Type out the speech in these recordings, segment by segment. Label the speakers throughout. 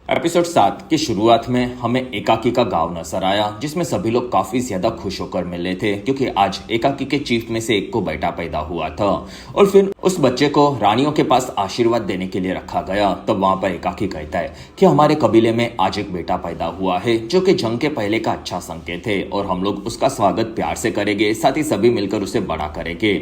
Speaker 1: Episode 7 की शुरुआत में हमें एकाकी का गांव नजर आया, जिसमें सभी लोग काफी ज्यादा खुश होकर मिले थे क्योंकि आज एकाकी के चीफ में से एक को बेटा पैदा हुआ था। और फिर उस बच्चे को रानियों के पास आशीर्वाद देने के लिए रखा गया। तब वहां पर एकाकी कहता है कि हमारे कबीले में आज एक बेटा पैदा हुआ है, जो कि जंग के पहले का अच्छा संकेत है और हम लोग उसका स्वागत प्यार से करेंगे, साथ ही सभी मिलकर उसे बड़ा करेंगे।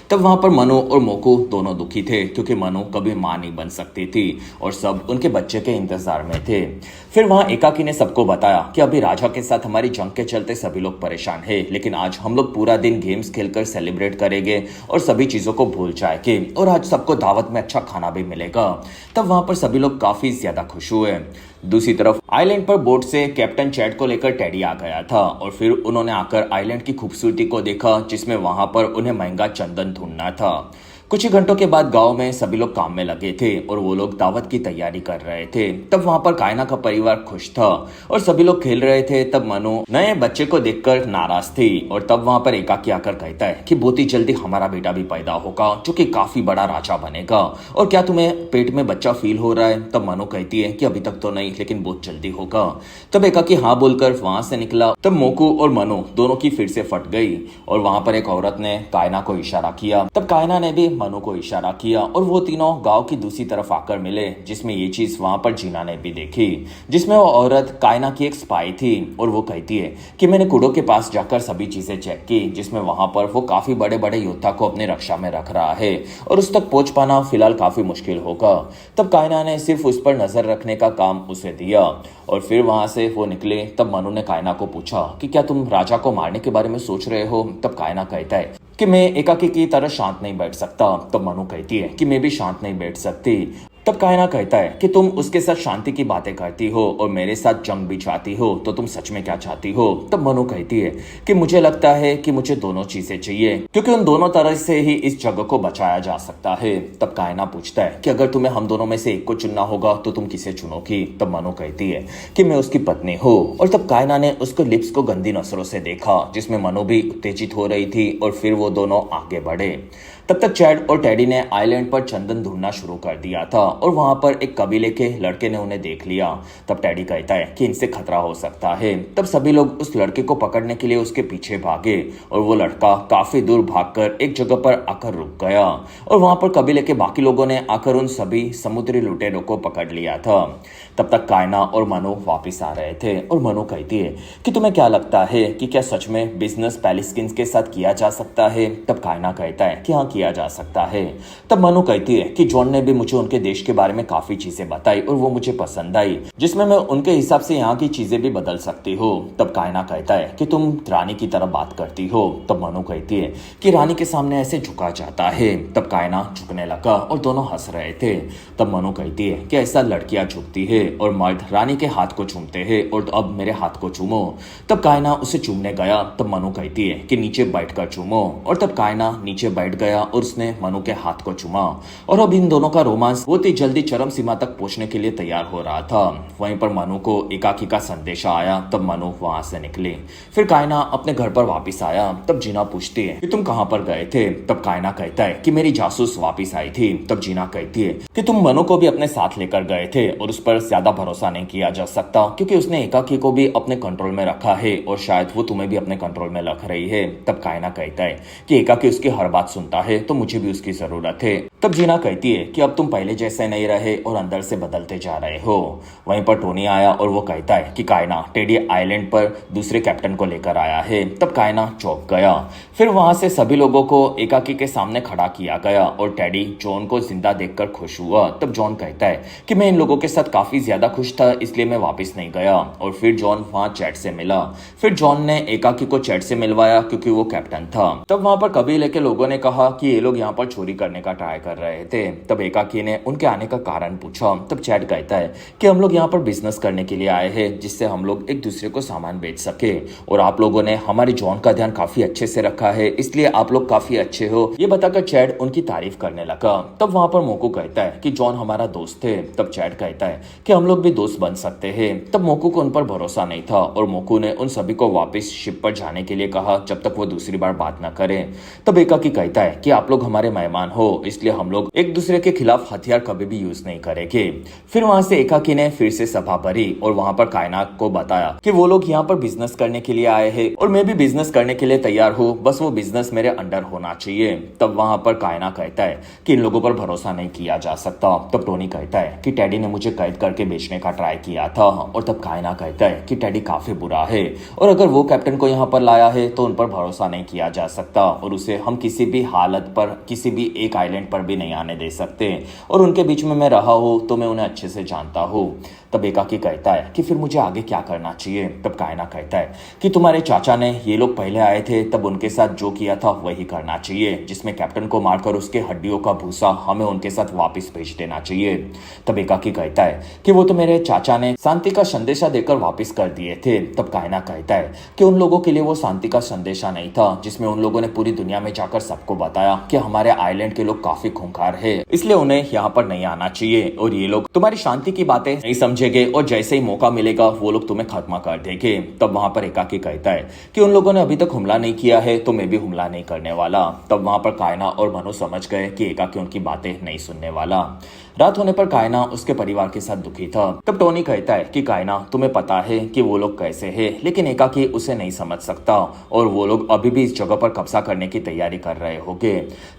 Speaker 1: तब वहां पर मनु और मोकू दोनों दुखी थे क्योंकि मनु कभी मां नहीं बन सकती थी और सब उनके बच्चे के इंतजार में थे। फिर वहां एकाकी ने सबको बताया कि अभी राजा के साथ हमारी जंग के चलते सभी लोग परेशान हैं, लेकिन आज हम लोग पूरा दिन गेम्स खेलकर सेलिब्रेट करेंगे और सभी चीजों को भूल जाएंगे और आज सबको दावत में अच्छा खाना भी मिलेगा। तब वहां पर सभी लोग काफी ज्यादा खुश हुए। दूसरी तरफ आइलैंड पर बोट से कैप्टन चैड को लेकर टेडी आ गया था और फिर उन्होंने आकर आइलैंड की खूबसूरती को देखा, जिसमें वहां पर उन्हें महंगा चंदन ढूंढना था। कुछ ही घंटों के बाद गांव में सभी लोग काम में लगे थे और वो लोग दावत की तैयारी कर रहे थे। तब वहां पर कायना का परिवार खुश था और सभी लोग खेल रहे थे। तब मनु नए बच्चे को देखकर नाराज थी और तब वहां पर एकाकी आकर कहता है कि बहुत ही जल्दी हमारा बेटा भी पैदा होगा, जो कि काफी बड़ा राजा बनेगा। और क्या तुम्हें पेट में बच्चा फील हो रहा है? तब मनु कहती है कि अभी तक तो नहीं, लेकिन बहुत जल्दी होगा। तब एकाकी हाँ बोलकर वहां से निकला। तब मोकू और मनु दोनों की फिर से फट गई और वहां पर एक औरत ने कायना को इशारा किया। तब कायना ने भी मनु को इशारा किया और वो तीनों गांव की दूसरी तरफ आकर मिले, जिसमें ये चीज वहां पर जीना ने भी देखी, जिसमें वो औरत कायना की एक स्पाई थी और वो कहती है कि मैंने कुडो के पास जाकर सभी चीजें चेक की, जिसमें वहां पर वो काफी बड़े बड़े योद्धा को अपने रक्षा में रख रहा है और उस तक पहुंच पाना फिलहाल काफी मुश्किल होगा। तब कायना ने सिर्फ उस पर नजर रखने का काम उसे दिया और फिर वहां से वो निकले। तब मनु ने कायना को पूछा कि क्या तुम राजा को मारने के बारे में सोच रहे हो? तब कायना कहता है कि मैं एकाकी की तरह शांत नहीं बैठ सकता। तब मनु कहती है कि मैं भी शांत नहीं बैठ सकती। तब कायना कहता है कि तुम उसके साथ शांति की बातें करती हो और मेरे साथ जंग भी चाहती हो, तो तुम सच में क्या चाहती हो? तब मनु कहती है कि मुझे लगता है कि मुझे दोनों चीजें चाहिए, क्योंकि उन दोनों तरह से ही इस जगह को बचाया जा सकता है। तब कायना पूछता है कि अगर तुम्हें हम दोनों में से एक को चुनना होगा तो तुम किसे चुनोगी? तब मनु कहती है कि मैं उसकी पत्नी हूँ। और तब कायना ने उसको लिप्स को गंदी नजरों से देखा, जिसमें मनु भी उत्तेजित हो रही थी और फिर वो दोनों आगे बढ़े। तब तक चैड और टेडी ने आइलैंड पर चंदन ढूंढना शुरू कर दिया था और वहां पर एक कबीले के लड़के ने उन्हें देख लिया। तब टेडी कहता है कि इनसे खतरा हो सकता है। तब सभी लोग उस लड़के को पकड़ने के लिए उसके पीछे भागे और वो लड़का काफी दूर भागकर एक जगह पर आकर रुक गया और वहां पर कबीले के बाकी लोगों ने आकर उन सभी समुद्री लुटेरों को पकड़ लिया था। तब तक कायना और मनु वापिस आ रहे थे और मनु कहती है कि तुम्हें क्या लगता है कि क्या सच में बिजनेस पैलिस्किन्स के साथ किया जा सकता है? तब कायना कहता है कि हाँ, किया जा सकता है। तब मनु कहती है कि जॉन ने भी मुझे उनके देश के बारे में काफी चीजें बताई और वो मुझे पसंद आई, जिसमें मैं उनके हिसाब से यहाँ की चीजें भी बदल सकती हूँ। तब कायना कहता है कि तुम रानी की तरह बात करती हो। तब मनु कहती है कि रानी के सामने ऐसे झुका जाता है। तब कायना झुकने लगा और दोनों हंस रहे थे। तब मनु कहती है कि ऐसा लड़कियां झुकती है और मर्द रानी के हाथ को चूमते हैं और अब मेरे हाथ को चूमो। तब कायना उसे चूमने गया। तब मनु कहती है कि नीचे बैठकर चूमो और तब कायना नीचे बैठ गया और उसने मनु के हाथ को चूमा और अब इन दोनों का रोमांस बहुत ही जल्दी चरम सीमा तक पहुंचने के लिए तैयार हो रहा था। वहीं पर मनु को एकाकी का संदेशा आया। तब मनु वहां से निकले। फिर कायना अपने घर पर वापस आया। तब जीना पूछती है कि तुम कहां पर गए थे? तब कायना कहता है कि मेरी जासूस वापस आई थी। तब जीना कहती है कि तुम मनु को भी अपने साथ लेकर गए थे और उस पर ज्यादा भरोसा नहीं किया जा सकता, क्योंकि उसने एकाकी को भी अपने कंट्रोल में रखा है और शायद वो तुम्हें भी अपने कंट्रोल में रख रही है। तब कायना कहता है कि एकाकी उसकी हर बात सुनता है तो मुझे भी उसकी जरूरत है। तब जीना कहती है कि अब तुम पहले जैसे नहीं रहे और अंदर से बदलते जा रहे हो। वहीं पर टोनी आया और वो कहता है कि कायना टेडी आइलैंड पर दूसरे कैप्टन को लेकर आया है। तब कायना चौंक गया। फिर वहां से सभी लोगों को एकाकी के सामने खड़ा किया गया और टेडी जॉन को जिंदा देखकर खुश हुआ। तब जॉन कहता है कि मैं इन लोगों के साथ काफी ज्यादा खुश था, इसलिए मैं वापस नहीं गया। और फिर जॉन वहां चैट से मिला। फिर जॉन ने एकाकी को चैट से मिलवाया क्योंकि वो कैप्टन था। तब वहां पर कबीले के लोगों ने कहा कि ये लोग यहाँ पर चोरी करने का ट्राई कर रहे थे। तब एकाकी ने उनके आने का कारण पूछा। तब चैट कहता है कि हम लोग यहाँ पर बिजनेस करने के लिए आए हैं, जिससे हम लोग एक दूसरे को सामान बेच सके और आप लोगों ने हमारी जॉन का ध्यान काफी अच्छे से रखा है, इसलिए आप लोग काफी अच्छे हो। ये बताकर चैट उनकी तारीफ करने लगा। तब वहां पर मोकू कहता है कि जॉन हमारा दोस्त है। तब चैट कहता है कि हम लोग भी दोस्त बन सकते हैं। तब मोकू को उन पर भरोसा नहीं था और मोकू ने उन सभी को वापस शिप पर जाने के लिए कहा जब तक वो दूसरी बार बात न करें। तब एकाकी कहता है कि आप लोग हमारे मेहमान हो, इसलिए हम लोग एक दूसरे के खिलाफ हथियार कभी भी यूज नहीं करेंगे। फिर वहां से एकाकी ने फिर से सभा भरी और वहां पर कायनात को बताया कि वो लोग यहाँ पर बिजनेस करने के लिए आए हैं और मैं भी बिजनेस करने के लिए तैयार हूँ, बस वो बिजनेस मेरे अंडर होना चाहिए। तब वहां पर कायना कहता है कि इन लोगों पर भरोसा नहीं किया जा सकता। तब टोनी कहता है कि टैडी ने मुझे कैद करके बेचने का ट्राई किया था। और तब कायना कहता है कि टैडी काफी बुरा है और अगर वो कैप्टन को यहाँ पर लाया है तो उन पर भरोसा नहीं किया जा सकता और उसे हम किसी भी हालत पर किसी भी एक आइलैंड पर भी नहीं आने दे सकते। और उनके बीच में मैं रहा हूँ तो मैं उन्हें अच्छे से जानता हूँ। तब एकाकी कहता है कि फिर मुझे आगे क्या करना चाहिए। तब कायना कहता है कि तुम्हारे चाचा ने, ये लोग पहले आए थे तब उनके साथ जो किया था वही करना चाहिए, जिसमें कैप्टन को मारकर उसके हड्डियों का भूसा हमें उनके साथ वापस भेज देना चाहिए। तब एकाकी कहता है कि वो तो मेरे चाचा ने शांति का संदेशा देकर वापस कर दिए थे। तब कायना कहता है कि उन लोगों के लिए वो शांति का संदेशा नहीं था जिसमें उन लोगों ने पूरी दुनिया में जाकर सबको बताया कि हमारे आइलैंड के लोग काफी खूंखार है, इसलिए उन्हें यहाँ पर नहीं आना चाहिए और ये लोग तुम्हारी शांति की बातें नहीं समझेंगे और जैसे ही मौका मिलेगा वो लोग तुम्हें खत्म कर देंगे। तब वहां पर एकाकी कहता है कि उन लोगों ने अभी तक हमला नहीं किया है तो मैं भी हमला नहीं करने वाला। तब वहां पर कायना और मनु समझ गए कि एकाकी उनकी बातें नहीं सुनने वाला। रात होने पर कायना उसके परिवार के साथ दुखी था। तब टोनी कहता है कि कायना, तुम्हें पता है कि वो लोग कैसे हैं, लेकिन एकाकी उसे नहीं समझ सकता और वो लोग अभी भी इस जगह पर कब्जा करने की तैयारी कर रहे होंगे।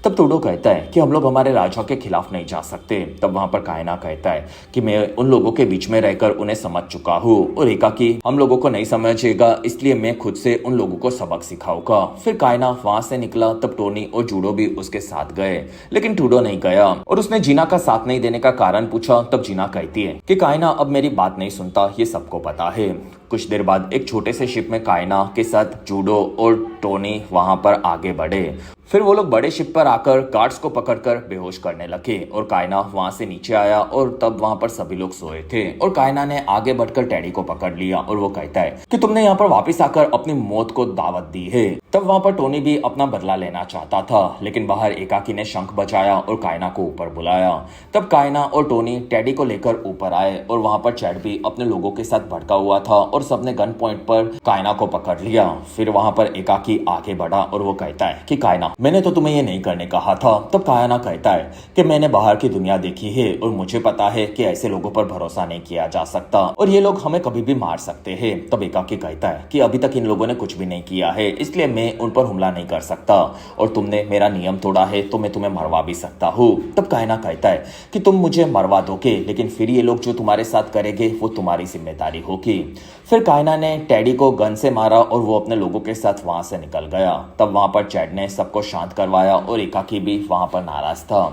Speaker 1: तब टूडो कहता है कि हम लोग हमारे राजा के खिलाफ नहीं जा सकते। तब वहां पर कायना कहता है कि मैं उन लोगों के बीच में रहकर उन्हें समझ चुका हूँ और एकाकी हम लोगों को नहीं समझेगा, इसलिए मैं खुद से उन लोगों को सबक सिखाऊंगा। फिर कायना वहां से निकला। तब टोनी और जूडो भी उसके साथ गए, लेकिन टूडो नहीं गया और उसने जीना का साथ नहीं देने का कारण पूछा। तब जीना कहती है कि कायना अब मेरी बात नहीं सुनता, ये सबको पता है। कुछ देर बाद एक छोटे से शिप में कायना के साथ जूडो और टोनी वहां पर आगे बढ़े। फिर वो लोग बड़े शिप पर आकर गार्ड्स को पकड़कर बेहोश करने लगे और कायना वहां से नीचे आया और तब वहां पर सभी लोग सोए थे और कायना ने आगे बढ़कर टैडी को पकड़ लिया और वो कहता है कि तुमने यहाँ पर वापस आकर अपनी मौत को दावत दी है। तब वहां पर टोनी भी अपना बदला लेना चाहता था, लेकिन बाहर एकाकी ने शंख बजाया और कायना को ऊपर बुलाया। तब कायना और टोनी टैडी को लेकर ऊपर आए और वहां पर चैड भी अपने लोगों के साथ भड़का हुआ था और सबने गन पॉइंट पर कायना को पकड़ लिया। फिर वहां पर एकाकी आगे बढ़ा और वो कहता है कि कायना, मैंने तो तुम्हें ये नहीं करने कहा था। तब कायना कहता है कि मैंने बाहर की दुनिया देखी है और मुझे पता है कि ऐसे लोगों पर भरोसा नहीं किया जा सकता और ये लोग हमें कभी भी मार सकते हैं। तब एकाकी कहता है कि अभी तक इन लोगों ने कुछ भी नहीं किया है, इसलिए मैं उन पर हमला नहीं कर सकता और तुमने मेरा नियम तोड़ा है तो मैं तुम्हें मरवा भी सकता हूँ। तब कायना कहता है कि तुम मुझे मरवा दोगे, लेकिन फिर ये लोग जो तुम्हारे साथ करेंगे वो तुम्हारी जिम्मेदारी होगी। फिर कायना ने टैडी को गन से मारा और वो अपने लोगों के साथ वहां से निकल गया। तब वहां पर चैड ने सबको शांत करवाया और एकाकी भी वहां पर नाराज था।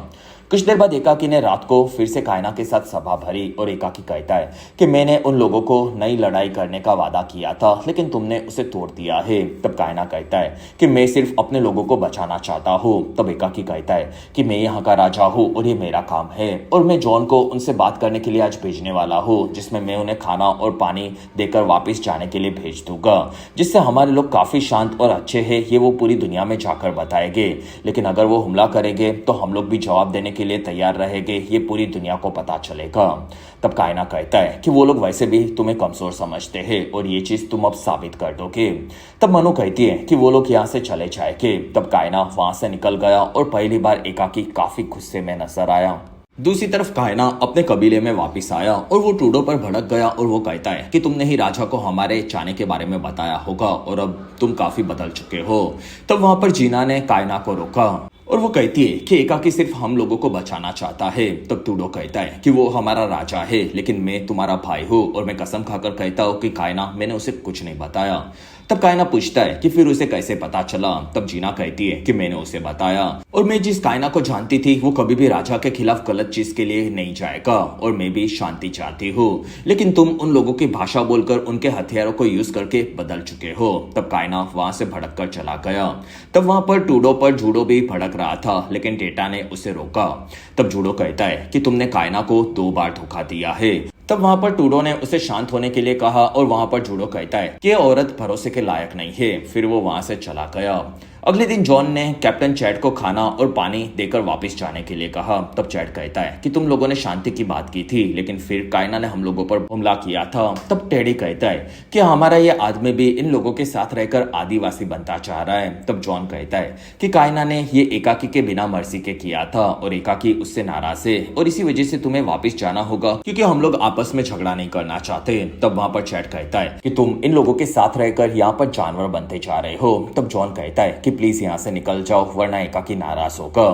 Speaker 1: कुछ देर बाद एकाकी ने रात को फिर से कायना के साथ सभा भरी और एकाकी कहता है कि मैंने उन लोगों को नई लड़ाई करने का वादा किया था, लेकिन तुमने उसे तोड़ दिया है। तब कायना कहता है कि मैं सिर्फ अपने लोगों को बचाना चाहता हूँ। तब एकाकी कहता है कि मैं यहाँ का राजा हूँ और ये मेरा काम है और मैं जॉन को उनसे बात करने के लिए आज भेजने वाला हूँ, जिसमें मैं उन्हें खाना और पानी देकर वापिस जाने के लिए भेज दूंगा, जिससे हमारे लोग काफी शांत और अच्छे हैं ये वो पूरी दुनिया में जाकर बताएंगे, लेकिन अगर वो हमला करेंगे तो हम लोग भी जवाब देने के लिए तैयार रहेंगे, ये पूरी दुनिया को पता चलेगा। तब कायना कहता है कि वो लोग वैसे भी तुम्हें कमजोर समझते हैं और ये चीज तुम अब साबित कर दोगे। तब मनु कहती है कि वो लोग यहाँ से चले जाएंगे। तब कायना वहां से निकल गया और पहली बार एकाकी काफी गुस्से में नजर आया। दूसरी तरफ कायना अपने कबीले में वापस आया और वो टूडो पर भड़क गया और वो कहता है कि तुमने ही राजा को हमारे जाने के बारे में बताया होगा और अब तुम काफी बदल चुके हो। तब वहां पर जीना ने कायना को रोका और वो कहती है कि एकाकी सिर्फ हम लोगों को बचाना चाहता है। तब टूडो कहता है कि वो हमारा राजा है, लेकिन मैं तुम्हारा भाई हूँ और मैं कसम खाकर कहता हूँ कि कायना, मैंने उसे कुछ नहीं बताया। तब कायना पूछता है कि फिर उसे कैसे पता चला। तब जीना कहती है कि मैंने उसे बताया और मैं जिस कायना को जानती थी वो कभी भी राजा के खिलाफ गलत चीज के लिए नहीं जाएगा और मैं भी शांति चाहती हूँ, लेकिन तुम उन लोगों की भाषा बोलकर उनके हथियारों को यूज करके बदल चुके हो। तब कायना वहां से भड़क कर चला गया। तब वहां पर टूडो पर जूडो भी भड़क रहा था, लेकिन टेटा ने उसे रोका। तब जूडो कहता है कि तुमने कायना को 2 बार धोखा दिया है। तब वहां पर टूडो ने उसे शांत होने के लिए कहा और वहां पर जूडो कहता है कि औरत भरोसे के लायक नहीं है। फिर वो वहां से चला गया। अगले दिन जॉन ने कैप्टन चैड को खाना और पानी देकर वापस जाने के लिए कहा। तब चैड कहता है कि तुम लोगों ने शांति की बात की थी, लेकिन फिर कायना ने हम लोगों पर हमला किया था। तब टेडी कहता है कि हमारा ये आदमी भी इन लोगों के साथ रहकर आदिवासी बनता चाह रहा है। तब जॉन कहता है कि कायना ने ये एकाकी के बिना मर्जी के किया था और एकाकी उससे नाराज है और इसी वजह से तुम्हें वापस जाना होगा, क्योंकि हम लोग आपस में झगड़ा नहीं करना चाहते। तब वहां पर चैड कहता है कि तुम इन लोगों के साथ रहकर यहाँ पर जानवर बनते जा रहे हो। तब जॉन कहता है कि प्लीज यहाँ से निकल जाओ, वरना एकाकी नाराज होगा।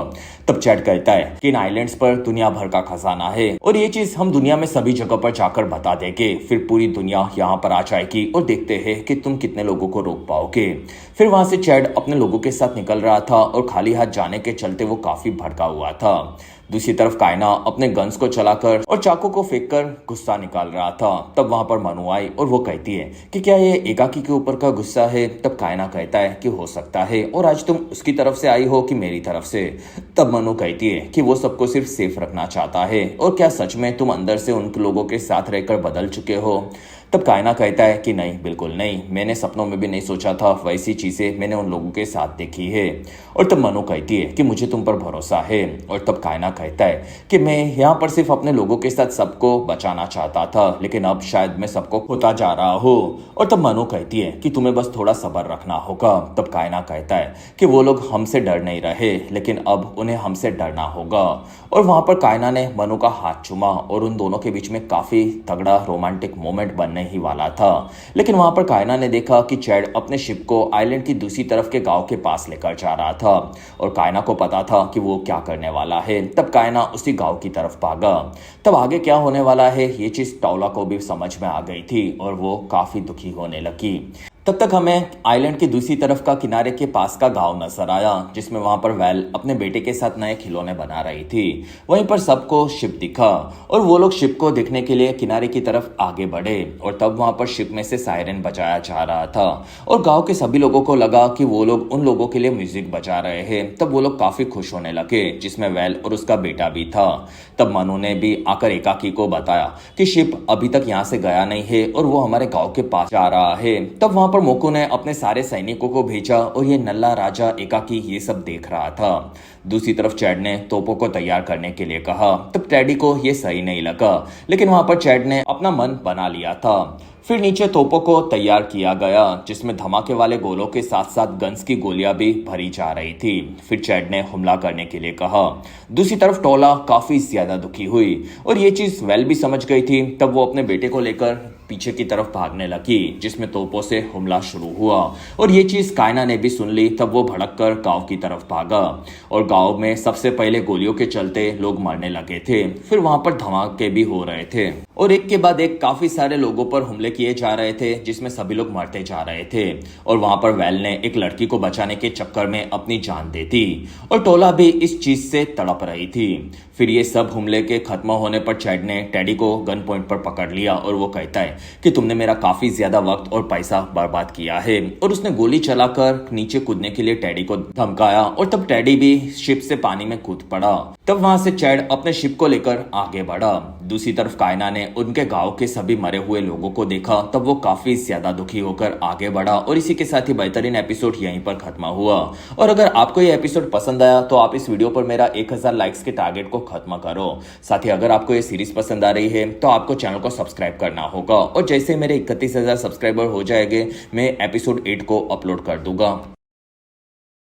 Speaker 1: तब चैड कहता है कि इन आइलैंड्स पर दुनिया भर का खजाना है और ये चीज हम दुनिया में सभी जगह पर जाकर बता देंगे, फिर पूरी दुनिया यहाँ पर आ जाएगी और देखते हैं कि तुम कितने लोगों को रोक पाओगे। फिर वहां से चैड अपने लोगों के साथ निकल रहा था और खाली हाथ जाने के चलते वो काफी भड़का हुआ था। दूसरी तरफ कायना अपने गन्स को चलाकर और चाकू को फेंककर गुस्सा निकाल रहा था। तब वहां पर मनु आई और वो कहती है कि क्या ये एकाकी के ऊपर का गुस्सा है। तब कायना कहता है कि हो सकता है, और आज तुम उसकी तरफ से आई हो कि मेरी तरफ से। तब मनु कहती है कि वो सबको सिर्फ सेफ रखना चाहता है, और क्या सच में तुम अंदर से उन लोगों के साथ रहकर बदल चुके हो। तब कायना कहता है कि नहीं, बिल्कुल नहीं, मैंने सपनों में भी नहीं सोचा था वैसी चीजें मैंने उन लोगों के साथ देखी है। और तब मनु कहती है कि मुझे तुम पर भरोसा है। और तब कायना कहता है कि मैं यहाँ पर सिर्फ अपने लोगों के साथ सबको बचाना चाहता था, लेकिन अब शायद मैं सबको खोता जा रहा हूँ। और तब मनु कहती है कि तुम्हें बस थोड़ा सब्र रखना होगा। तब कायना कहता है कि वो लोग हमसे डर नहीं रहे, लेकिन अब उन्हें हमसे डरना होगा। और वहां पर कायना ने मनु का हाथ चूमा और उन दोनों के बीच में काफी तगड़ा रोमांटिक मोमेंट बनने ही वाला था। लेकिन वहां पर कायना ने देखा कि चैड अपने शिप को आइलैंड की दूसरी तरफ के गांव के पास लेकर जा रहा था, और कायना को पता था कि वो क्या करने वाला है। तब कायना उसी गांव की तरफ भागा। तब आगे क्या होने वाला है ये चीज टॉला को भी समझ में आ गई थी और वो काफी दुखी होने लगी। तब तक हमें आइलैंड की दूसरी तरफ का किनारे के पास का गांव नजर आया, जिसमें वहां पर वेल अपने बेटे के साथ नए खिलौने बना रही थी। वहीं पर सबको शिप दिखा और वो लोग शिप को देखने के लिए किनारे की तरफ आगे बढ़े, और तब वहां पर शिप में से सायरन बजाया जा रहा था और गांव के सभी लोगों को लगा कि वो लोग उन लोगों के लिए म्यूजिक बजा रहे हैं। तब वो लोग काफी खुश होने लगे, जिसमें वेल और उसका बेटा भी था। तब मनु ने भी आकर एकाकी को बताया कि शिप अभी तक यहाँ से गया नहीं है और वो हमारे गाँव के पास जा रहा है। तब वहां मोको ने अपने सारे सैनिकों को भेजा और ये नल्ला राजा एकाकी ये सब देख रहा था। दूसरी तरफ चैड ने तोपों को तैयार करने के लिए कहा। तब टेडी को ये सही नहीं लगा, लेकिन वहां पर चैड ने अपना मन बना लिया था। फिर नीचे तोपों को तैयार किया गया, जिसमें धमाके वाले गोलों के साथ साथ गन्स की गोलियां भी भरी जा रही थी। फिर चैड ने हमला करने के लिए कहा। दूसरी तरफ टोला काफी ज्यादा दुखी हुई और ये चीज वेल भी समझ गई थी। तब वो अपने बेटे को लेकर पीछे की तरफ भागने लगी, जिसमें तोपों से हमला शुरू हुआ और ये चीज कायना ने भी सुन ली। तब वो भड़क कर गांव की तरफ भागा और गांव में सबसे पहले गोलियों के चलते लोग मरने लगे थे। फिर वहां पर धमाके भी हो रहे थे और एक के बाद एक काफी सारे लोगों पर हमले किए जा रहे थे, जिसमें सभी लोग मरते जा रहे थे। और वहां पर वेल ने एक लड़की को बचाने के चक्कर में अपनी जान दे दी और टोला भी इस चीज से तड़प रही थी। फिर ये सब हमले के खत्म होने पर चैड ने टेडी को गन पॉइंट पर पकड़ लिया और वो कहता है कि तुमने मेरा काफी ज्यादा वक्त और पैसा बर्बाद किया है, और उसने गोली चलाकर नीचे कूदने के लिए टेडी को धमकाया और तब टेडी भी शिप से पानी में कूद पड़ा। तब वहां से चैड अपने शिप को लेकर आगे बढ़ा। दूसरी तरफ कायना ने उनके गांव के सभी मरे हुए लोगों को देखा। तब वो काफी ज्यादा दुखी होकर आगे बढ़ा और इसी के साथ ही बेहतरीन एपिसोड यहीं पर खत्म हुआ। और अगर आपको ये एपिसोड पसंद आया तो आप इस वीडियो पर मेरा 1000 लाइक्स के टारगेट को खत्म करो। साथ ही अगर आपको ये सीरीज पसंद आ रही है तो आपको चैनल को सब्सक्राइब करना होगा, और जैसे मेरे 31,000 सब्सक्राइबर हो जाएंगे मैं एपिसोड 8 को अपलोड कर दूंगा।